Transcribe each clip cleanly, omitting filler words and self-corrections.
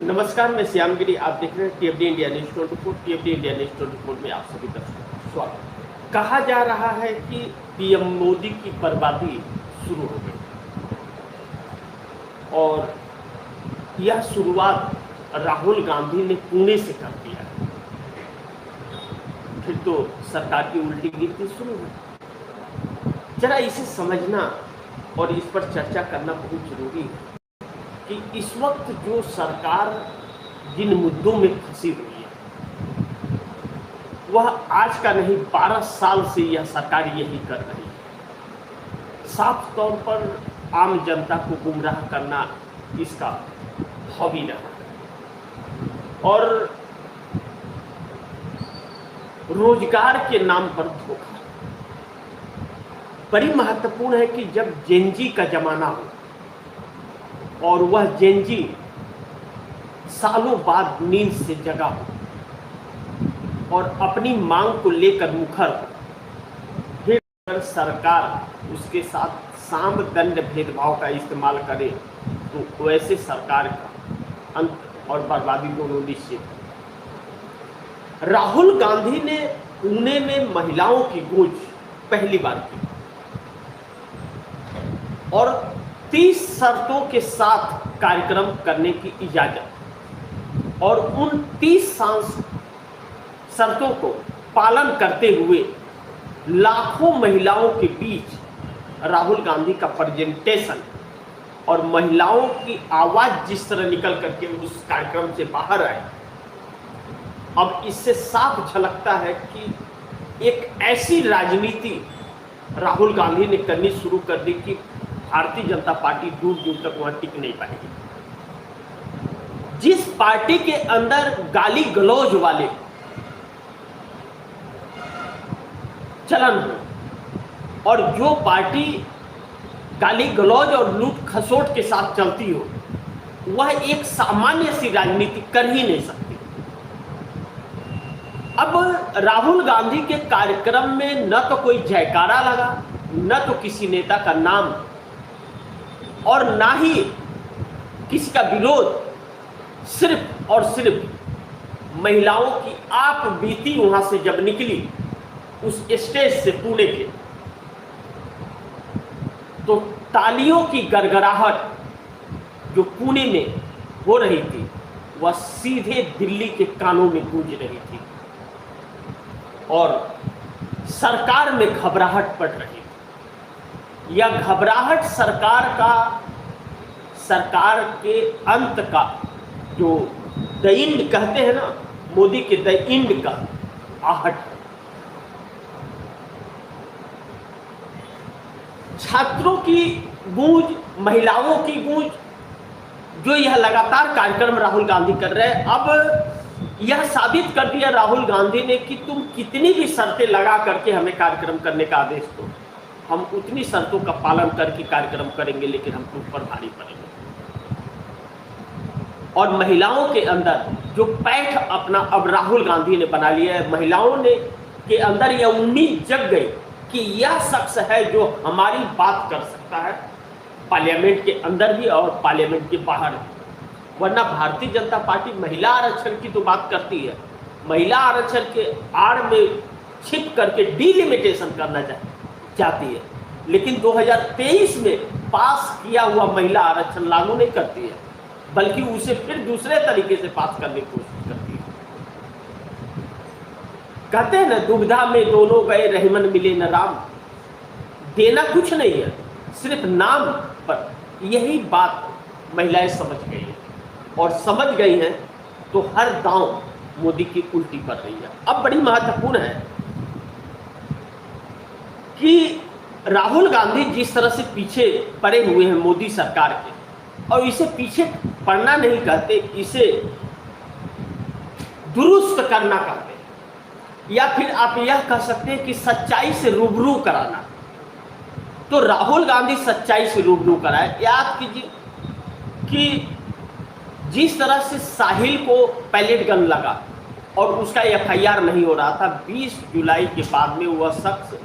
नमस्कार, मैं श्यामगिरी। आप देख रहे हैं टीएफडी इंडिया न्यूज 24। टीएफडी इंडिया न्यूज 24 में आप सभी दर्शकों का स्वागत। कहा जा रहा है कि पीएम मोदी की बर्बादी शुरू हो गई और यह शुरुआत राहुल गांधी ने पुणे से कर दिया है। फिर तो सरकार की उल्टी गिनती शुरू है। जरा इसे समझना और इस पर चर्चा करना बहुत जरूरी है कि इस वक्त जो सरकार जिन मुद्दों में फंसी हुई है वह आज का नहीं, 12 साल से यह सरकार यही कर रही है। साफ तौर पर आम जनता को गुमराह करना इसका हॉबी रहा है और रोजगार के नाम पर धोखा। बड़ी महत्वपूर्ण है कि जब जेनजी का जमाना हो और वह जेनजी सालों बाद नींद से जगा हो और अपनी मांग को लेकर मुखर हो, फिर सरकार उसके साथ साम दंड भेदभाव का इस्तेमाल करे तो वैसे सरकार का अंत और बर्बादी दोनों निश्चित है। राहुल गांधी ने पुणे में महिलाओं की गूंज पहली बार की और 30 शर्तों के साथ कार्यक्रम करने की इजाजत और उन 30 शर्तों को पालन करते हुए लाखों महिलाओं के बीच राहुल गांधी का प्रेजेंटेशन और महिलाओं की आवाज जिस तरह निकल करके उस कार्यक्रम से बाहर आए, अब इससे साफ झलकता है कि एक ऐसी राजनीति राहुल गांधी ने करनी शुरू कर दी कि भारतीय जनता पार्टी दूर दूर तक वहां टिक नहीं पाएगी। जिस पार्टी के अंदर गाली गलौज वाले चलन हो और जो पार्टी गाली गलौज और लूट खसोट के साथ चलती हो, वह एक सामान्य सी राजनीति कर ही नहीं सकती। अब राहुल गांधी के कार्यक्रम में न तो कोई जयकारा लगा, न तो किसी नेता का नाम और ना ही किसी का विरोध, सिर्फ और सिर्फ महिलाओं की आप बीती वहां से जब निकली उस स्टेज से पुणे के, तो तालियों की गड़गड़ाहट जो पुणे में हो रही थी वह सीधे दिल्ली के कानों में गूंज रही थी और सरकार में घबराहट पड़ रही थी। यह घबराहट सरकार के अंत का, जो द एंड कहते हैं ना, मोदी के द एंड का आहट है। छात्रों की गूंज, महिलाओं की गूंज, जो यह लगातार कार्यक्रम राहुल गांधी कर रहे हैं, अब यह साबित कर दिया राहुल गांधी ने कि तुम कितनी भी शर्तें लगा करके हमें कार्यक्रम करने का आदेश दो, हम उतनी शर्तों का पालन करके कार्यक्रम करेंगे, लेकिन हम तुम पर भारी पड़ेंगे। और महिलाओं के अंदर जो पैठ अपना अब राहुल गांधी ने बना लिया है, महिलाओं ने के अंदर यह उम्मीद जग गई कि यह शख्स है जो हमारी बात कर सकता है, पार्लियामेंट के अंदर भी और पार्लियामेंट के बाहर भी। वरना भारतीय जनता पार्टी महिला आरक्षण की तो बात करती है, महिला आरक्षण के आड़ में छिप करके डिलिमिटेशन करना चाहती है, लेकिन 2023 में पास किया हुआ महिला आरक्षण लागू नहीं करती है, बल्कि उसे फिर दूसरे तरीके से पास करने की कोशिश करती है। कहते हैं ना, दुविधा में दोनों गए रहीमन मिले न राम। देना कुछ नहीं है, सिर्फ नाम पर। यही बात महिलाएं समझ गई हैं और समझ गई हैं तो हर दांव मोदी की उल्टी पड़ रही है। अब बड़ी महत्वपूर्ण है कि राहुल गांधी जिस तरह से पीछे पड़े हुए हैं मोदी सरकार के, और इसे पीछे पड़ना नहीं कहते, इसे दुरुस्त करना कहते हैं, या फिर आप यह कह सकते हैं कि सच्चाई से रूबरू कराना। तो राहुल गांधी सच्चाई से रूबरू कराए। याद कीजिए कि जिस तरह से साहिल को पैलेट गन लगा और उसका एफआईआर नहीं हो रहा था, 20 जुलाई के बाद में वह शख्स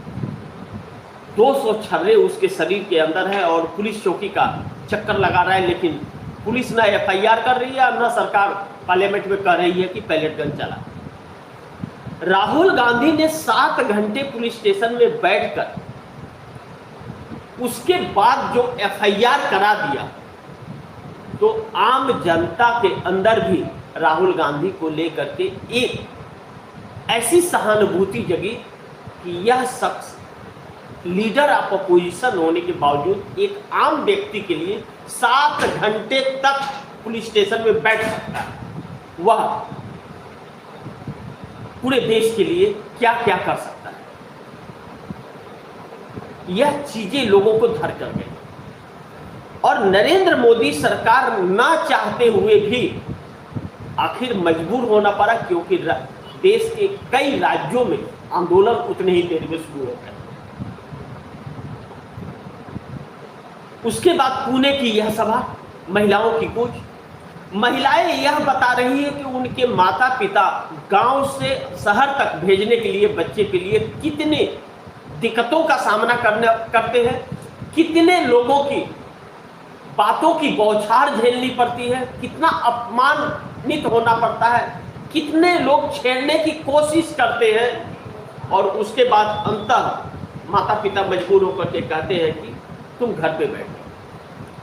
200 छर्रे उसके शरीर के अंदर है और पुलिस चौकी का चक्कर लगा रहा है, लेकिन पुलिस ना एफआईआर कर रही है, ना सरकार पार्लियामेंट में कह रही है कि पैलेट गन चला। राहुल गांधी ने 7 घंटे पुलिस स्टेशन में बैठकर उसके बाद जो एफआईआर करा दिया, तो आम जनता के अंदर भी राहुल गांधी को लेकर के एक ऐसी सहानुभूति जगी कि यह शख्स लीडर ऑफ अपोजिशन होने के बावजूद एक आम व्यक्ति के लिए 7 घंटे तक पुलिस स्टेशन में बैठ सकता है। वह पूरे देश के लिए क्या क्या कर सकता है, यह चीजें लोगों को धर कर गई। और नरेंद्र मोदी सरकार ना चाहते हुए भी आखिर मजबूर होना पड़ा, क्योंकि देश के कई राज्यों में आंदोलन उतने ही देर में शुरू हो गए। उसके बाद पुणे की यह सभा, महिलाओं की कूच, महिलाएं यह बता रही है कि उनके माता पिता गांव से शहर तक भेजने के लिए बच्चे के लिए कितने दिक्कतों का सामना करते हैं, कितने लोगों की बातों की बौछार झेलनी पड़ती है, कितना अपमानित होना पड़ता है, कितने लोग छेड़ने की कोशिश करते हैं, और उसके बाद अंततः माता पिता मजबूर होकर के कहते हैं कि तुम घर पे बैठो,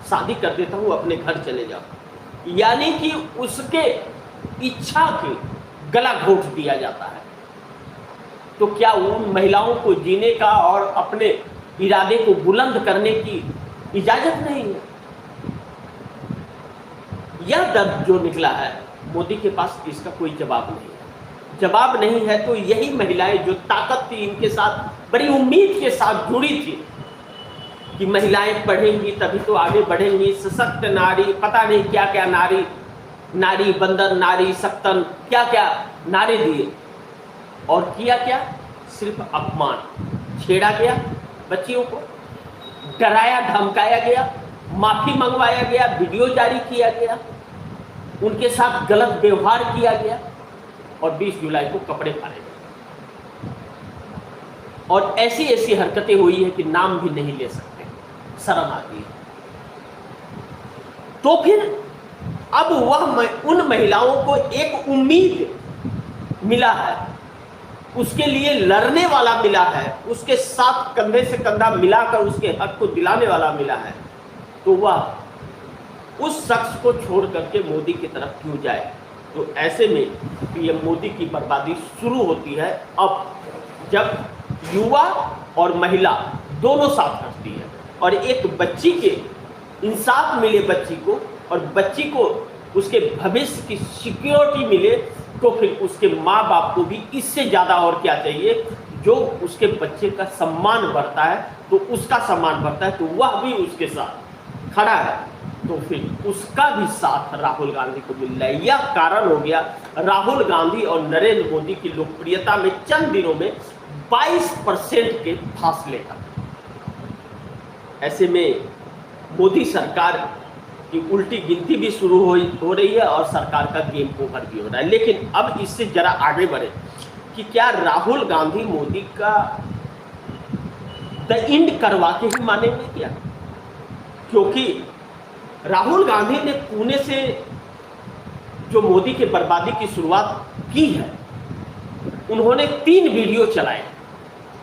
शादी कर देता हूं, अपने घर चले जाओ। यानी कि उसके इच्छा के गला घोंट दिया जाता है। तो क्या उन महिलाओं को जीने का और अपने इरादे को बुलंद करने की इजाजत नहीं है? यह दर्द जो निकला है, मोदी के पास इसका कोई जवाब नहीं है। जवाब नहीं है तो यही महिलाएं जो ताकत थी, इनके साथ बड़ी उम्मीद के साथ जुड़ी थी कि महिलाएं पढ़ेंगी तभी तो आगे बढ़ेंगी, सशक्त नारी, पता नहीं क्या क्या नारी, नारी बंदर, नारी सप्तन, क्या क्या नारे दिए, और किया क्या? सिर्फ अपमान। छेड़ा गया बच्चियों को, डराया धमकाया गया, माफी मंगवाया गया, वीडियो जारी किया गया, उनके साथ गलत व्यवहार किया गया, और 20 जुलाई को कपड़े फाड़े गए। और ऐसी ऐसी हरकतें हुई है कि नाम भी नहीं ले सकते, शर्म आती है। तो फिर अब वह उन महिलाओं को एक उम्मीद मिला है, उसके लिए लड़ने वाला मिला है, उसके साथ कंधे से कंधा मिलाकर उसके हक को दिलाने वाला मिला है, तो वह उस शख्स को छोड़ करके मोदी की तरफ क्यों जाए? तो ऐसे में पीएम मोदी की बर्बादी शुरू होती है अब, जब युवा और महिला दोनों साथ हटती है, और एक बच्ची के इंसाफ मिले बच्ची को, और बच्ची को उसके भविष्य की सिक्योरिटी मिले, तो फिर उसके माँ बाप को भी इससे ज़्यादा और क्या चाहिए? जो उसके बच्चे का सम्मान बढ़ता है तो उसका सम्मान बढ़ता है, तो वह भी उसके साथ खड़ा है, तो फिर उसका भी साथ राहुल गांधी को मिल रहा है। यह कारण हो गया राहुल गांधी और नरेंद्र मोदी की लोकप्रियता में चंद दिनों में 22% के फासले का। ऐसे में मोदी सरकार की उल्टी गिनती भी शुरू हो रही है और सरकार का गेम ओवर भी हो रहा है। लेकिन अब इससे जरा आगे बढ़े कि क्या राहुल गांधी मोदी का द एंड करवा के ही मानेंगे क्या? क्योंकि राहुल गांधी ने पुणे से जो मोदी के बर्बादी की शुरुआत की है, उन्होंने 3 वीडियो चलाए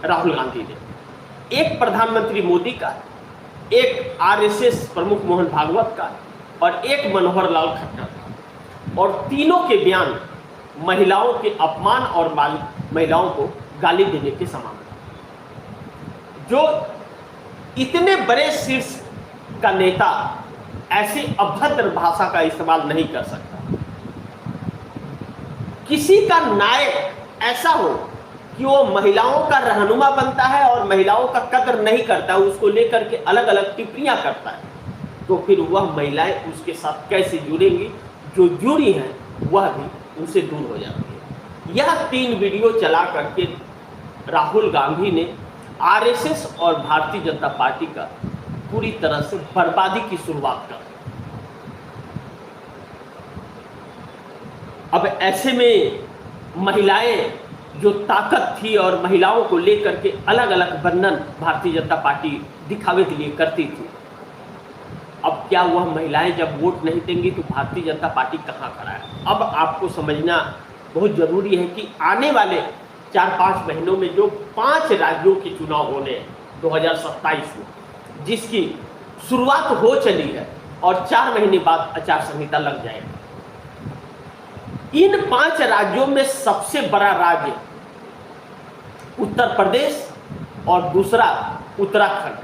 राहुल गांधी ने, एक प्रधानमंत्री मोदी का, एक आरएसएस प्रमुख मोहन भागवत का, और एक मनोहर लाल खट्टर का, और तीनों के बयान महिलाओं के अपमान और महिलाओं को गाली देने के समान था। जो इतने बड़े शीर्ष का नेता ऐसी अभद्र भाषा का इस्तेमाल नहीं कर सकता। किसी का नायक ऐसा हो कि वो महिलाओं का रहनुमा बनता है और महिलाओं का कदर नहीं करता, उसको लेकर के अलग अलग टिप्पणियां करता है, तो फिर वह महिलाएं उसके साथ कैसे जुड़ेंगी? जो जुड़ी हैं वह भी उनसे दूर हो जाती है। यह 3 वीडियो चला करके राहुल गांधी ने आरएसएस और भारतीय जनता पार्टी का पूरी तरह से बर्बादी की शुरुआत कर। अब ऐसे में महिलाएं जो ताकत थी और महिलाओं को लेकर के अलग अलग वर्णन भारतीय जनता पार्टी दिखावे के लिए करती थी, अब अब क्या हुआ, महिलाएं जब वोट नहीं देंगी तो भारतीय जनता पार्टी कहाँ खड़ा है। अब आपको समझना बहुत जरूरी है कि आने वाले 4-5 महीनों में जो 5 राज्यों के चुनाव होने हैं 2027 में, जिसकी शुरुआत हो चली है और 4 महीने बाद आचार संहिता लग जाएगी। इन 5 राज्यों में सबसे बड़ा राज्य उत्तर प्रदेश और दूसरा उत्तराखंड,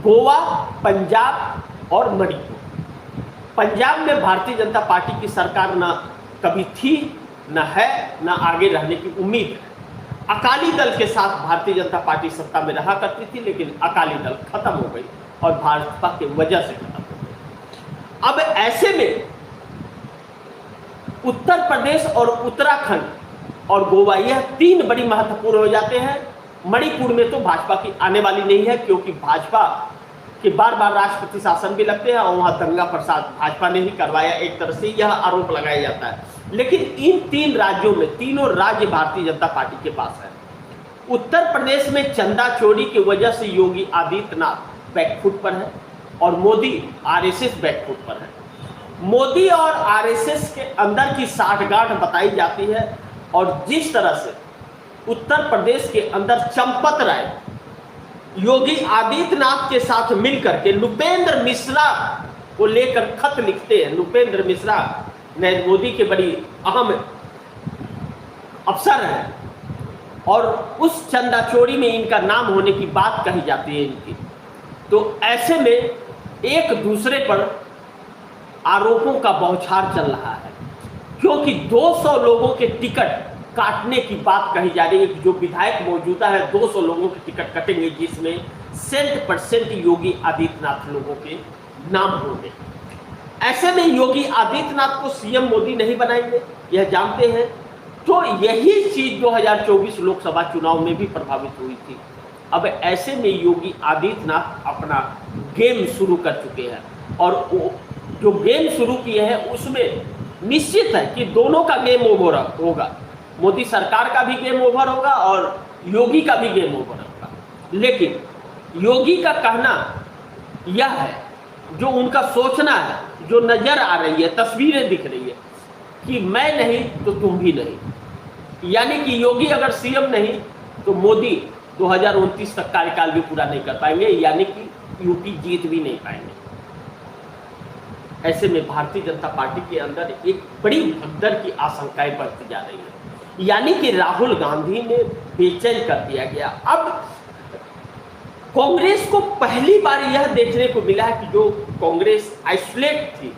गोवा, पंजाब और मणिपुर। पंजाब में भारतीय जनता पार्टी की सरकार न कभी थी, न है, न आगे रहने की उम्मीद है। अकाली दल के साथ भारतीय जनता पार्टी सत्ता में रहा करती थी, लेकिन अकाली दल खत्म हो गई और भाजपा की वजह से खत्म हो गई। अब ऐसे में उत्तर प्रदेश और उत्तराखंड और गोवा, यह 3 बड़ी महत्वपूर्ण हो जाते हैं। मणिपुर में तो भाजपा की आने वाली नहीं है, क्योंकि भाजपा के बार बार राष्ट्रपति शासन भी लगते हैं और वहां दंगा प्रसाद भाजपा ने ही करवाया, एक तरह से यह आरोप लगाया जाता है। लेकिन इन 3 राज्यों में तीनों राज्य भारतीय जनता पार्टी के पास है। उत्तर प्रदेश में चंदा चोरी की वजह से योगी आदित्यनाथ बैकफुट पर है और मोदी आरएसएस बैकफुट पर है। मोदी और आरएसएस के अंदर की साठगांठ बताई जाती है और जिस तरह से उत्तर प्रदेश के अंदर चंपत राय योगी आदित्यनाथ के साथ मिलकर के नृपेंद्र मिश्रा को लेकर खत लिखते हैं। नृपेंद्र मिश्रा नरेंद्र मोदी के बड़ी अहम अफसर हैं और उस चंदा चोरी में इनका नाम होने की बात कही जाती है इनकी। तो ऐसे में एक दूसरे पर आरोपों का बौछार चल रहा है, क्योंकि 200 लोगों के टिकट काटने की बात कही जा रही है कि जो विधायक मौजूदा है 200 लोगों के टिकट कटेंगे, जिसमें 100% योगी आदित्यनाथ लोगों के नाम होंगे। ऐसे में योगी आदित्यनाथ को सीएम मोदी नहीं बनाएंगे, यह जानते हैं। तो यही चीज 2024 लोकसभा चुनाव में भी प्रभावित हुई थी। अब ऐसे में योगी आदित्यनाथ अपना गेम शुरू कर चुके हैं और जो गेम शुरू किए हैं उसमें निश्चित है कि दोनों का गेम ओवर होगा। मोदी सरकार का भी गेम ओवर होगा और योगी का भी गेम ओवर होगा। लेकिन योगी का कहना यह है, जो उनका सोचना है, जो नजर आ रही है, तस्वीरें दिख रही है कि मैं नहीं तो तुम भी नहीं। यानी कि योगी अगर सीएम नहीं तो मोदी 2029 तक कार्यकाल भी पूरा नहीं कर पाएंगे, यानी कि यूपी जीत भी नहीं पाएंगे। ऐसे में भारतीय जनता पार्टी के अंदर एक बड़ी भगदड़ की आशंकाएं बढ़ती जा रही है, यानी कि राहुल गांधी ने बेचैन कर दिया गया। अब कांग्रेस को पहली बार यह देखने को मिला है कि जो कांग्रेस आइसोलेट थी,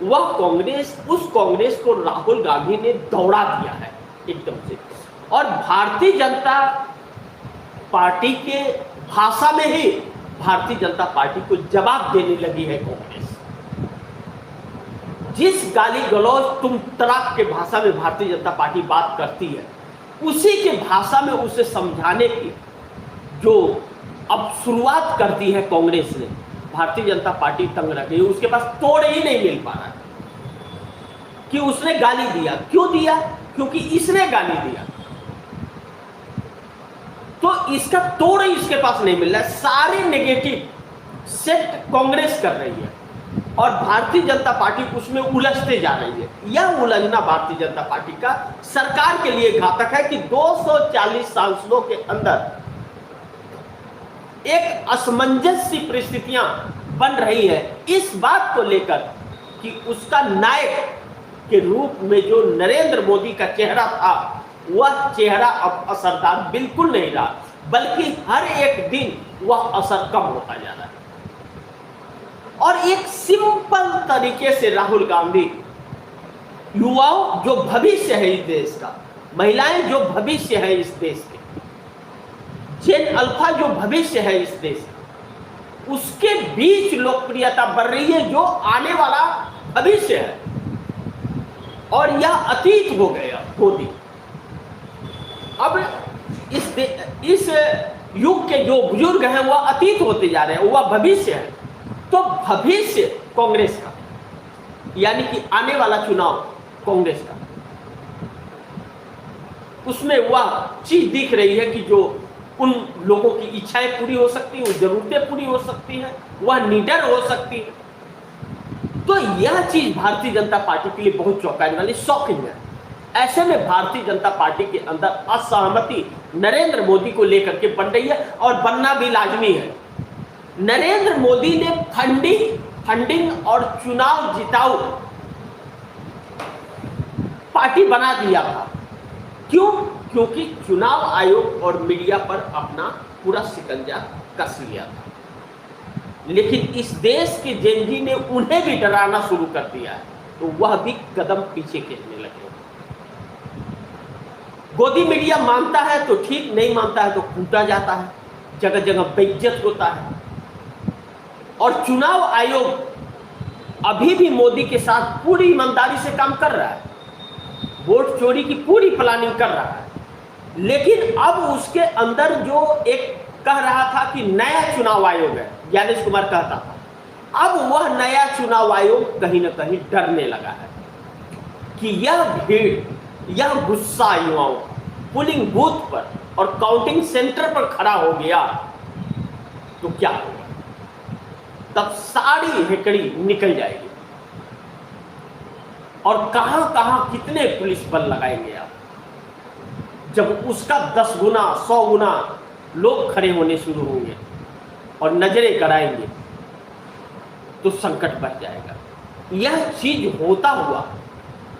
वह कांग्रेस, उस कांग्रेस को राहुल गांधी ने दौड़ा दिया है एकदम से। और भारतीय जनता पार्टी के भाषा में ही भारतीय जनता पार्टी को जवाब देने लगी है कांग्रेस। जिस गाली गलौज तुम तराक के भाषा में भारतीय जनता पार्टी बात करती है, उसी के भाषा में उसे समझाने की जो अब शुरुआत कर दी है कांग्रेस ने, भारतीय जनता पार्टी तंग रह गई। उसके पास तोड़ ही नहीं मिल पा रहा कि उसने गाली दिया। क्यों दिया? क्योंकि इसने गाली दिया, तो इसका तोड़ ही इसके पास नहीं मिल रहा है। सारे नेगेटिव सेट कांग्रेस कर रही है और भारतीय जनता पार्टी उसमें उलझते जा रही है। यह उलझना भारतीय जनता पार्टी का सरकार के लिए घातक है कि 240 सांसदों के अंदर एक असमंजस सी परिस्थितियां बन रही है इस बात को लेकर कि उसका नायक के रूप में जो नरेंद्र मोदी का चेहरा था, वह चेहरा अब असरदार बिल्कुल नहीं रहा, बल्कि हर एक दिन वह असर कम होता जा रहा है। और एक सिंपल तरीके से राहुल गांधी युवाओं जो भविष्य है इस देश का, महिलाएं जो भविष्य है इस देश के, जेन अल्फा जो भविष्य है इस देश का, उसके बीच लोकप्रियता बढ़ रही है जो आने वाला भविष्य है। और यह अतीत हो गया मोदी। अब इस युग के जो बुजुर्ग हैं वह अतीत होते जा रहे हैं, वह भविष्य है। तो भविष्य कांग्रेस का, यानी कि आने वाला चुनाव कांग्रेस का, उसमें वह चीज दिख रही है कि जो उन लोगों की इच्छाएं पूरी हो सकती हैं, जरूरतें पूरी हो सकती हैं, वह निडर हो सकती है। तो यह चीज भारतीय जनता पार्टी के लिए बहुत चौंकाने वाली, शॉकिंग है। ऐसे में भारतीय जनता पार्टी के अंदर असहमति नरेंद्र मोदी को लेकर के बन रही है और बनना भी लाजमी है। नरेंद्र मोदी ने फंडिंग और चुनाव जिताऊ पार्टी बना दिया था। क्यों? क्योंकि चुनाव आयोग और मीडिया पर अपना पूरा शिकंजा कस लिया था। लेकिन इस देश के जेनजी ने उन्हें भी डराना शुरू कर दिया है, तो वह भी कदम पीछे खींचने लगे। गोदी मीडिया मानता है तो ठीक, नहीं मानता है तो कूटा जाता है, जगह जगह बेइज्जत होता है। और चुनाव आयोग अभी भी मोदी के साथ पूरी ईमानदारी से काम कर रहा है, वोट चोरी की पूरी प्लानिंग कर रहा है। लेकिन अब उसके अंदर जो एक कह रहा था कि नया चुनाव आयोग है, ज्ञानेश कुमार कहता था, अब वह नया चुनाव आयोग कहीं ना कहीं डरने लगा है कि यह भीड़, यह गुस्सा युवाओं का पोलिंग बूथ पर और काउंटिंग सेंटर पर खड़ा हो गया तो क्या होगा? तब सारी हेकड़ी निकल जाएगी। और कहां कहां कितने पुलिस बल लगाएंगे आप? जब उसका 10 गुना 100 गुना लोग खड़े होने शुरू होंगे और नजरें कराएंगे तो संकट बढ़ जाएगा। यह चीज होता हुआ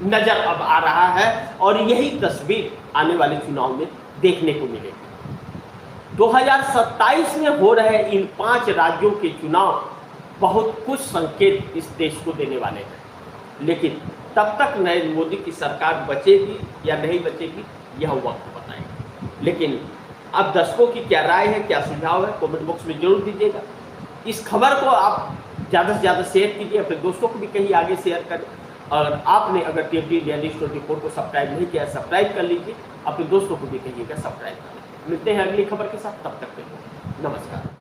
नजर अब आ रहा है और यही तस्वीर आने वाले चुनाव में देखने को मिलेगी। 2027 में हो रहे इन 5 राज्यों के चुनाव बहुत कुछ संकेत इस देश को देने वाले हैं। लेकिन तब तक नरेंद्र मोदी की सरकार बचेगी या नहीं बचेगी, यह वक्त बताएगा। लेकिन अब दर्शकों की क्या राय है, क्या सुझाव है, कमेंट बॉक्स में जरूर दीजिएगा। इस खबर को आप ज़्यादा से ज़्यादा शेयर कीजिए, अपने दोस्तों को भी कहीं आगे शेयर करें। और आपने अगर टीएफडी डेली 24 को सब्सक्राइब नहीं किया, सब्सक्राइब कर लीजिए, अपने दोस्तों को भी कहिएगा सब्सक्राइब करें। मिलते हैं अगली खबर के साथ, तब तक के लिए नमस्कार।